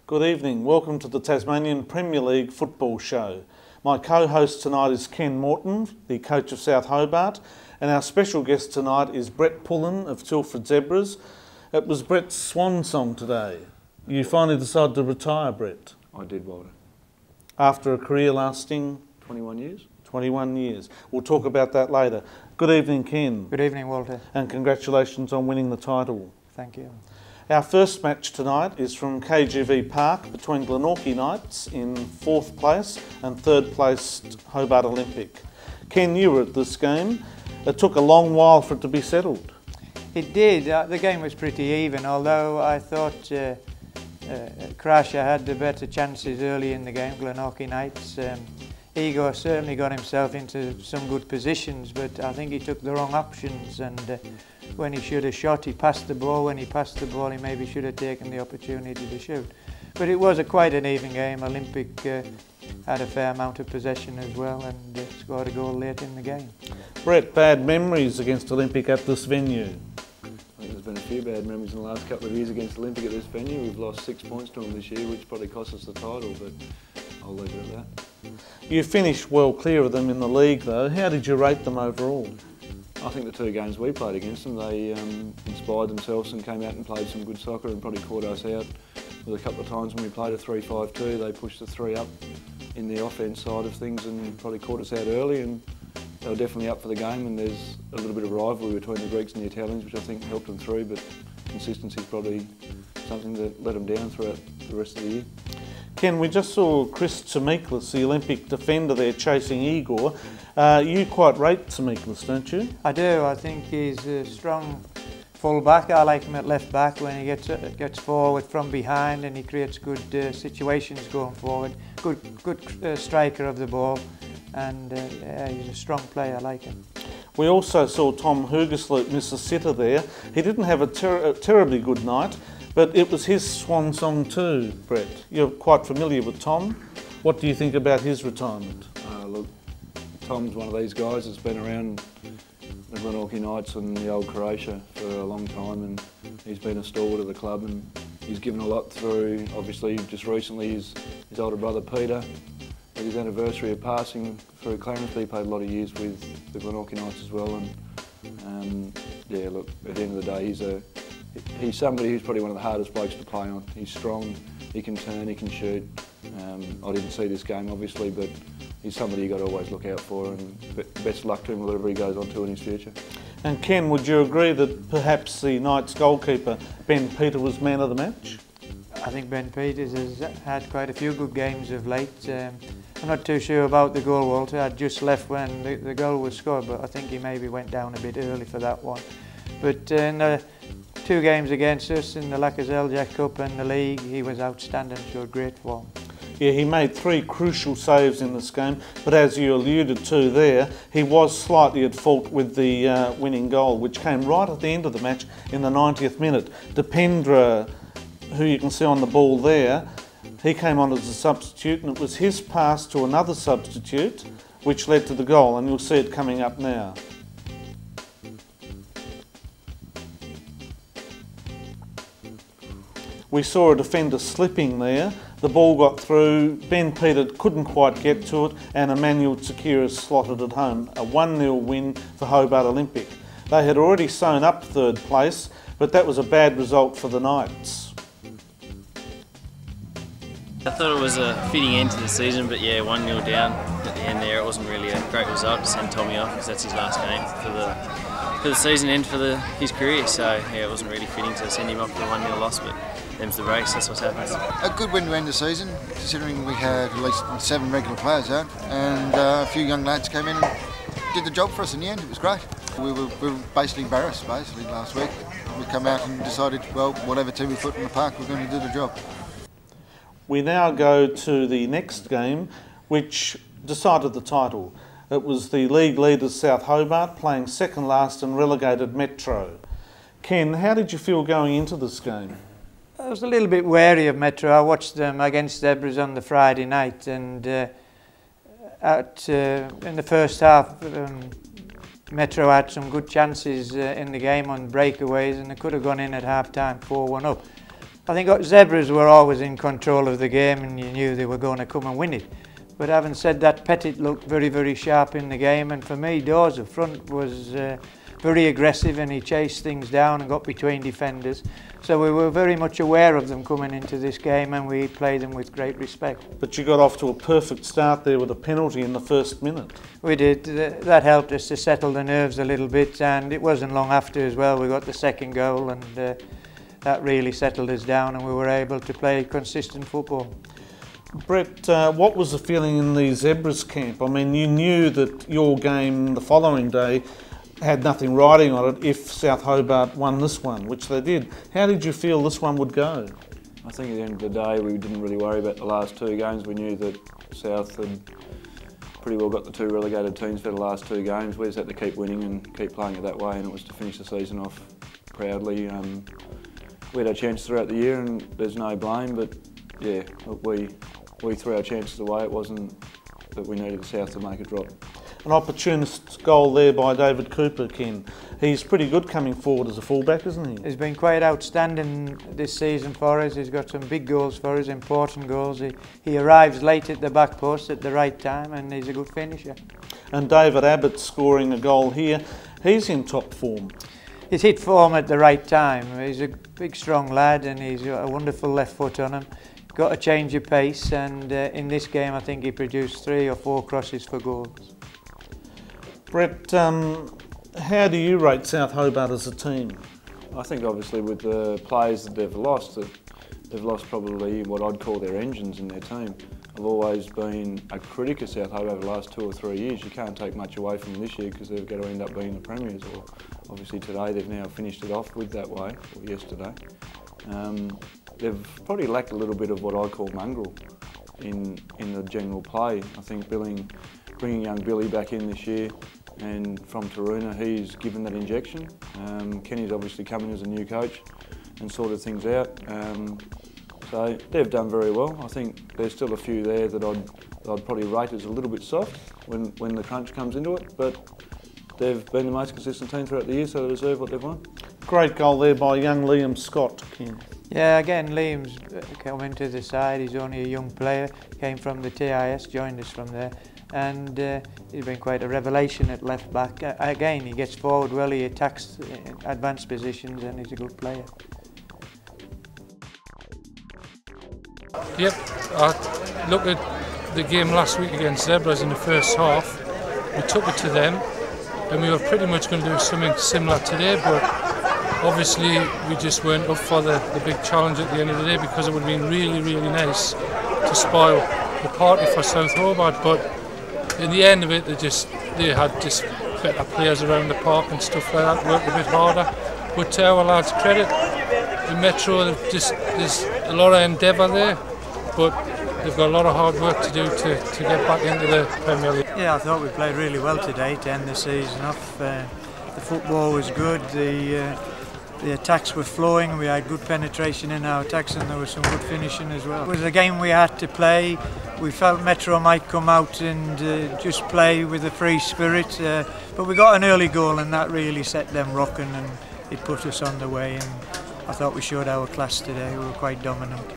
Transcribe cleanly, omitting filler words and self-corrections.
Good evening. Welcome to the Tasmanian Premier League football show. My co-host tonight is Ken Morton, the coach of South Hobart, and our special guest tonight is Brett Pullen of Tilford Zebras. It was Brett's swan song today. You finally decided to retire, Brett. I did, Walter. After a career lasting? 21 years. 21 years. We'll talk about that later. Good evening, Ken. Good evening, Walter. And congratulations on winning the title. Thank you. Our first match tonight is from KGV Park between Glenorchy Knights in 4th place and 3rd placed Hobart Olympic. Ken, you were at this game. It took a long while for it to be settled. It did. The game was pretty even, although I thought Crasher had the better chances early in the game, Glenorchy Knights. Igor certainly got himself into some good positions, but I think he took the wrong options, and when he should have shot, he passed the ball. When he passed the ball, he maybe should have taken the opportunity to shoot. But it was quite an even game. Olympic had a fair amount of possession as well and scored a goal late in the game. Brett, bad memories against Olympic at this venue? I think there's been a few bad memories in the last couple of years against Olympic at this venue. We've lost 6 points to them this year, which probably cost us the title, but I'll leave it at that. You finished well clear of them in the league though. How did you rate them overall? I think the 2 games we played against them, they inspired themselves and came out and played some good soccer and probably caught us out with a couple of times when we played a 3-5-2. They pushed the 3 up in the offence side of things and probably caught us out early, and they were definitely up for the game, and there's a little bit of rivalry between the Greeks and the Italians, which I think helped them through, but consistency is probably something that let them down throughout the rest of the year. Ken, we just saw Chris Tsemiklis, the Olympic defender there, chasing Igor. You quite rate Tsemiklis, don't you? I do. I think he's a strong full-back. I like him at left-back when he gets forward from behind and he creates good situations going forward. Good striker of the ball, and yeah, he's a strong player. I like him. We also saw Tom Hugersloot miss a sitter there. He didn't have a terribly good night, but it was his swan song too, Brett. You're quite familiar with Tom. What do you think about his retirement? Look, Tom's one of these guys that's been around the Glenorchy Knights and the old Croatia for a long time, and he's been a stalwart of the club, and he's given a lot through, obviously just recently his older brother Peter, at his anniversary of passing through Clarence. He played a lot of years with the Glenorchy Knights as well, and yeah, look, at the end of the day, he's somebody who's probably one of the hardest blokes to play on. He's strong, he can turn, he can shoot. I didn't see this game obviously, but he's somebody you've got to always look out for, and best luck to him whatever he goes on to in his future. And Ken, would you agree that perhaps the Knights goalkeeper, Ben Peter, was man of the match? I think Ben Peters has had quite a few good games of late. I'm not too sure about the goal, Walter. I'd just left when the goal was scored, but I think he maybe went down a bit early for that one. But in the 2 games against us in the Lacazette Cup and the league, he was outstanding, showed great form. Yeah, he made 3 crucial saves in this game, but as you alluded to there, he was slightly at fault with the winning goal, which came right at the end of the match in the 90th minute. Dependra, who you can see on the ball there, he came on as a substitute, and it was his pass to another substitute which led to the goal, and you'll see it coming up now. We saw a defender slipping there. The ball got through, Ben Peter couldn't quite get to it, and Emmanuel Tsakiris slotted it home. A 1-0 win for Hobart Olympic. They had already sewn up 3rd place, but that was a bad result for the Knights. I thought it was a fitting end to the season, but yeah, 1-0 down at the end there. It wasn't really a great result to send Tommy off, because that's his last game for the season and for his career. So yeah, it wasn't really fitting to send him off for a 1-0 loss, but them's the race, that's what's happened. A good win to end the season, considering we had at least 7 regular players out, and a few young lads came in and did the job for us in the end. It was great. We were basically embarrassed last week. We come out and decided, well, whatever team we put in the park, we're going to do the job. We now go to the next game, which decided the title. It was the league leaders South Hobart playing second last and relegated Metro. Ken, how did you feel going into this game? I was a little bit wary of Metro. I watched them against Zebras on the Friday night, and in the first half Metro had some good chances in the game on breakaways, and they could have gone in at half time 4-1 up. I think Zebras were always in control of the game and you knew they were going to come and win it. But having said that, Pettit looked very, very sharp in the game, and for me, Dawes up front was very aggressive and he chased things down and got between defenders. So we were very much aware of them coming into this game and we played them with great respect. But you got off to a perfect start there with a penalty in the first minute. We did. That helped us to settle the nerves a little bit, and it wasn't long after as well we got the second goal, and that really settled us down and we were able to play consistent football. Brett, what was the feeling in the Zebras camp? I mean, you knew that your game the following day had nothing riding on it if South Hobart won this one, which they did. How did you feel this one would go? I think at the end of the day we didn't really worry about the last two games. We knew that South had pretty well got the two relegated teams for the last two games. We just had to keep winning and keep playing it that way, and it was to finish the season off proudly. We had our chances throughout the year and there's no blame, but yeah, we threw our chances away. It wasn't that we needed the South to make a drop. An opportunist goal there by David Cooper, Ken. He's pretty good coming forward as a fullback, isn't he? He's been quite outstanding this season for us. He's got some big goals for us, important goals. He arrives late at the back post at the right time and he's a good finisher. And David Abbott scoring a goal here. He's in top form. He's hit form at the right time. He's a big strong lad and he's got a wonderful left foot on him. Got a change of pace, and in this game I think he produced 3 or 4 crosses for goals. Brett, how do you rate South Hobart as a team? I think obviously with the players that they've lost probably what I'd call their engines in their team. I've always been a critic of South Hobart over the last 2 or 3 years. You can't take much away from them this year because they're going to end up being the premiers. Or obviously today they've now finished it off with that way, or yesterday. They've probably lacked a little bit of what I call mongrel in the general play. I think bringing young Billy back in this year, and from Taroona, he's given that injection. Kenny's obviously coming as a new coach and sorted things out. So they've done very well. I think there's still a few there that I'd probably rate as a little bit soft when the crunch comes into it, but they've been the most consistent team throughout the year, so they deserve what they've won. Great goal there by young Liam Scott, Ken. Yeah, again, Liam's come into the side. He's only a young player, came from the TIS, joined us from there, and he's been quite a revelation at left back. Again, he gets forward well, he attacks advanced positions, and he's a good player. Yep, I looked at the game last week against Zebras in the first half. We took it to them, and we were pretty much going to do something similar today, but obviously we just weren't up for the big challenge at the end of the day, because it would have been really, really nice to spoil the party for South Hobart. But in the end of it, they had just better players around the park and stuff like that, worked a bit harder. But to our lads' credit, in Metro, there's a lot of endeavour there, but they've got a lot of hard work to do to get back into the Premier League. Yeah, I thought we played really well today to end the season off. The football was good, the attacks were flowing, we had good penetration in our attacks, and there was some good finishing as well. It was a game we had to play. We felt Metro might come out and just play with a free spirit, but we got an early goal and that really set them rocking and it put us on the way, and I thought we showed our class today. We were quite dominant.